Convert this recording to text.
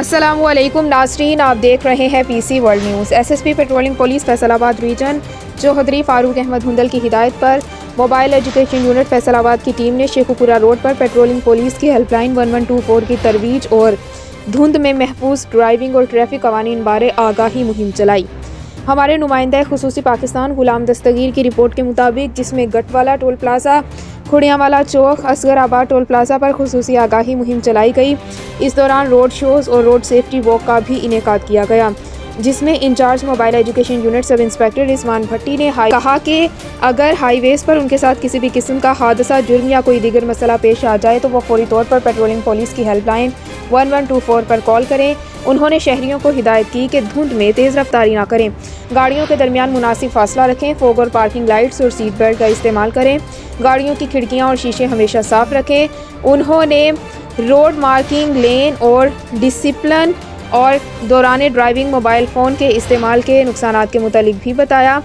السلام علیکم ناظرین، آپ دیکھ رہے ہیں P C world news. S S P patrolling police Faisalabad region Chaudhry Farooq Ahmed Hundal کی ہدایت پر mobile education unit Faisalabad کی ٹیم نے شیخوپورہ روڈ پر پٹرولنگ پولیس کی ہیلپ لائن 1124 کی ترویج اور دھند میں محفوظ ڈرائیونگ اور ٹریفک قوانین بارے آگاہی مہم چلائی۔ ہمارے نمائندہ خصوصی پاکستان غلام دستگیر کی رپورٹ کے مطابق، جس میں گٹ والا ٹول پلازا، کھڑیاں والا چوک، اصغر آباد ٹول پلازا پر خصوصی آگاہی مہم چلائی گئی۔ اس دوران روڈ شوز اور روڈ سیفٹی واک کا بھی انعقاد کیا گیا، جس میں in charge mobile education unit sub inspector Rizwan Bhatti نے کہا کہ اگر ہائی ویز پر ان کے ساتھ کسی بھی قسم کا حادثہ، جرم یا کوئی دیگر مسئلہ پیش آ جائے تو وہ فوری طور پر پیٹرولنگ پولیس کی ہیلپ لائن 1124 پر کال کریں۔ انہوں نے شہریوں کو ہدایت کی کہ دھند میں تیز رفتاری نہ کریں، گاڑیوں کے درمیان مناسب فاصلہ رکھیں، فوگ اور پارکنگ لائٹس اور سیٹ بیلٹ کا استعمال کریں، گاڑیوں کی کھڑکیاں اور شیشے ہمیشہ صاف رکھیں۔ انہوں نے روڈ مارکنگ، لین اور ڈسپلن اور دوران ڈرائیونگ موبائل فون کے استعمال کے نقصانات کے متعلق بھی بتایا۔